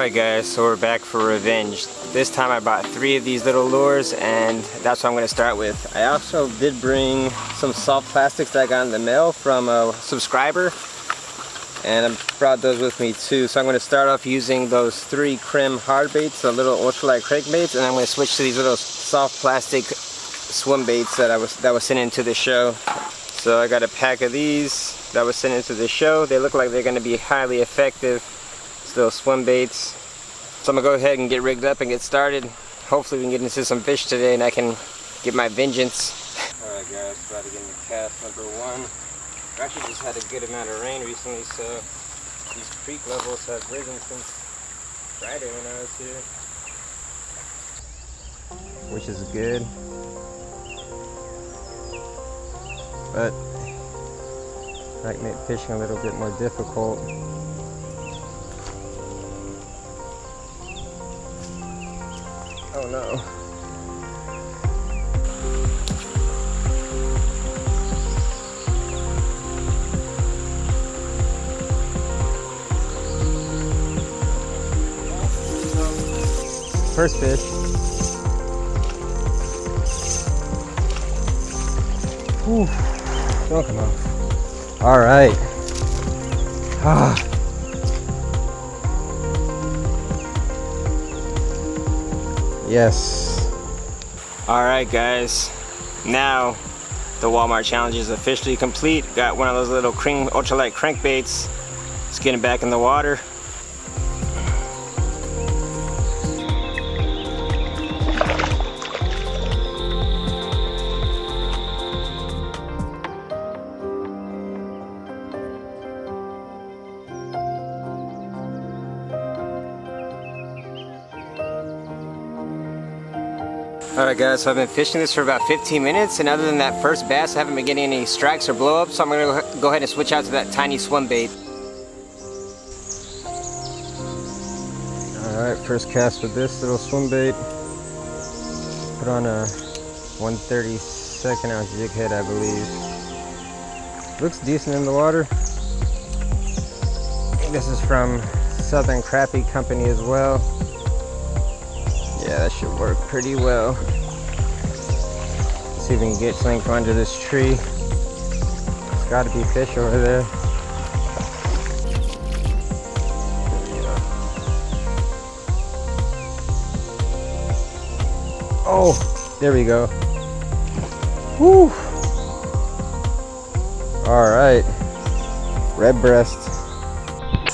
Alright guys, so we're back for revenge. This time I bought 3 of these little lures and that's what I'm going to start with. I also did bring some soft plastics that I got in the mail from a subscriber, and I brought those with me too. So I'm going to start off using those 3 Creme hard baits, the little ultralight crank baits, and I'm going to switch to these little soft plastic swim baits that was sent into the show. So I got a pack of these that was sent into the show. They look like they're going to be highly effective. It's little swim baits. So I'm going to go ahead and get rigged up and get started. Hopefully we can get into some fish today and I can get my vengeance. Alright guys, about to get into cast number 1. We actually just had a good amount of rain recently, so these creek levels have risen since Friday when I was here. Which is good. But might make fishing a little bit more difficult. Oh no. First fish. Whew. Don't come off. All right. Yes. All right, guys. Now the Walmart challenge is officially complete. Got one of those little Creme Ultralight crankbaits. It's getting back in the water. Alright guys, so I've been fishing this for about 15 minutes, and other than that first bass, I haven't been getting any strikes or blow ups, so I'm going to go ahead and switch out to that tiny swim bait. Alright, first cast with this little swim bait. Put on a 1/32 ounce jig head, I believe. Looks decent in the water. This is from Southern Crappie company as well. Yeah, that should work pretty well. Let's see if we can get something from under this tree. There's got to be fish over there. Oh, there we go. Woo! All right, red breast.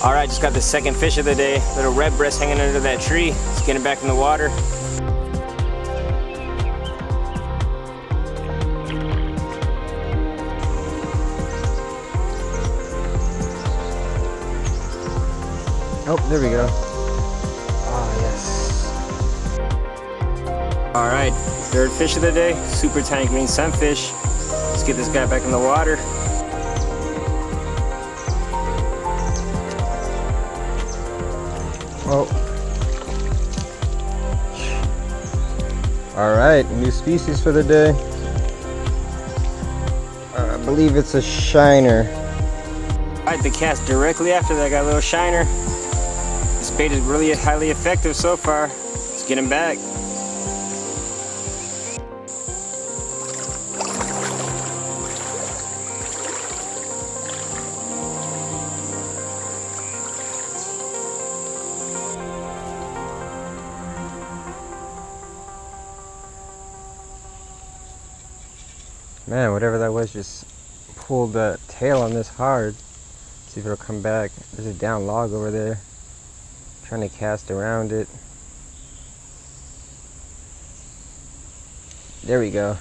All right, just got the second fish of the day. Little red breast hanging under that tree. It's getting back in the water. Oh, there we go. Oh, yes. All right, third fish of the day. Super tiny green sunfish. Let's get this guy back in the water. Oh. All right, new species for the day. I believe it's a shiner. All right, the cast directly after that got a little shiner. This bait is really highly effective so far. Let's get him back. Man, whatever that was just pulled the tail on this hard. Let's see if it'll come back. There's a down log over there. Trying to cast around it. There we go.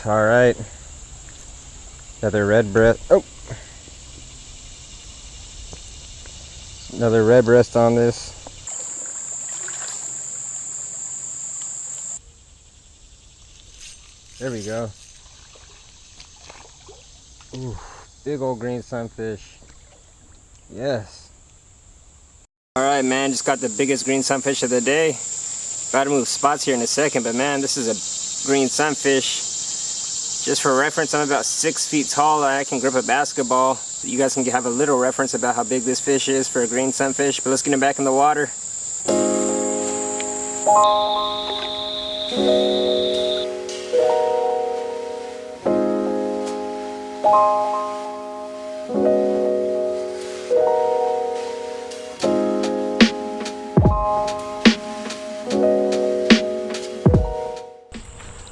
Alright. Another red breast. Oh! Another red breast on this. There we go. Ooh, big old green sunfish. Yes. Alright man, just got the biggest green sunfish of the day. About to move spots here in a second, but man, this is a green sunfish. Just for reference, I'm about 6 feet tall. I can grip a basketball. so you guys can have a little reference about how big this fish is for a green sunfish. But let's get him back in the water.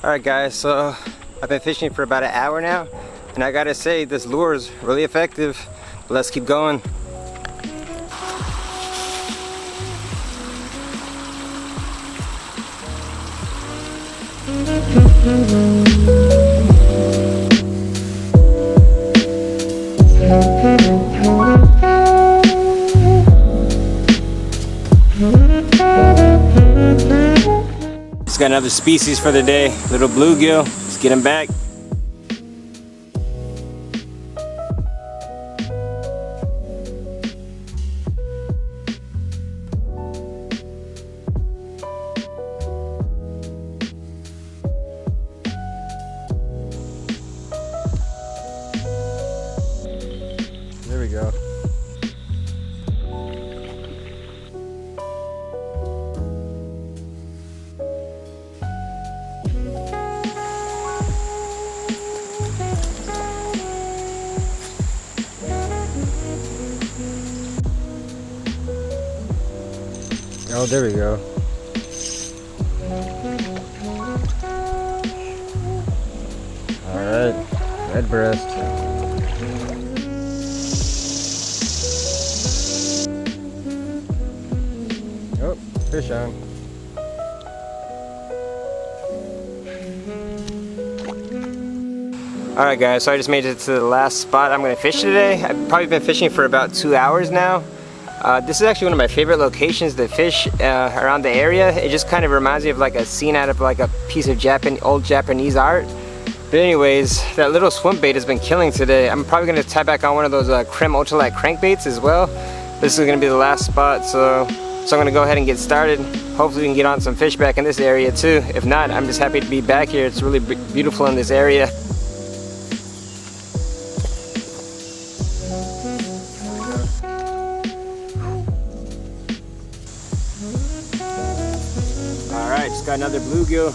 Alright guys, so I've been fishing for about an hour now, and I gotta say this lure is really effective. But let's keep going. Just got another species for the day, little bluegill. Let's get him back. There we go. Oh, there we go. Alright, red breast. Oh, fish on. Alright guys, so I just made it to the last spot I'm going to fish today. I've probably been fishing for about 2 hours now. This is actually one of my favorite locations to fish around the area. It just kind of reminds me of like a scene out of like a piece of old Japanese art. But anyways, that little swim bait has been killing today. I'm probably going to tie back on one of those Creme Ultralight Crank baits as well. This is going to be the last spot, so I'm going to go ahead and get started. Hopefully we can get on some fish back in this area too. If not, I'm just happy to be back here. It's really beautiful in this area. Alright, just got another bluegill,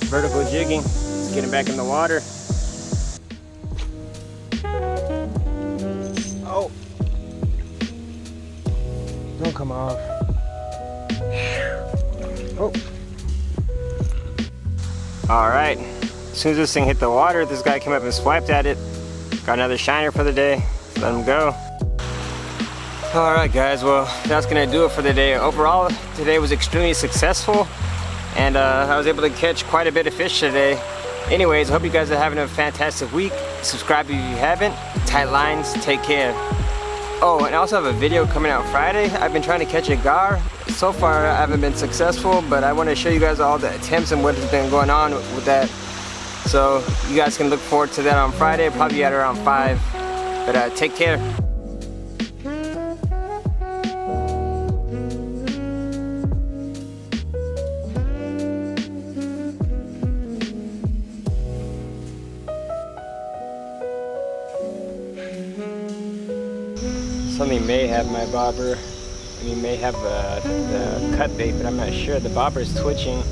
vertical jigging. Let's get him back in the water. Oh! Don't come off. Oh! Alright, as soon as this thing hit the water, this guy came up and swiped at it. Got another shiner for the day. Let him go. Alright guys, well that's gonna do it for the day. Overall, today was extremely successful, and I was able to catch quite a bit of fish today. Anyways, I hope you guys are having a fantastic week. Subscribe if you haven't. Tight lines, take care. Oh, and I also have a video coming out Friday. I've been trying to catch a gar. So far I haven't been successful, but I want to show you guys all the attempts and what has been going on with that. So you guys can look forward to that on Friday, probably at around 5. But take care. Something may have my bobber, and he may have the cut bait, but I'm not sure. The bobber is twitching.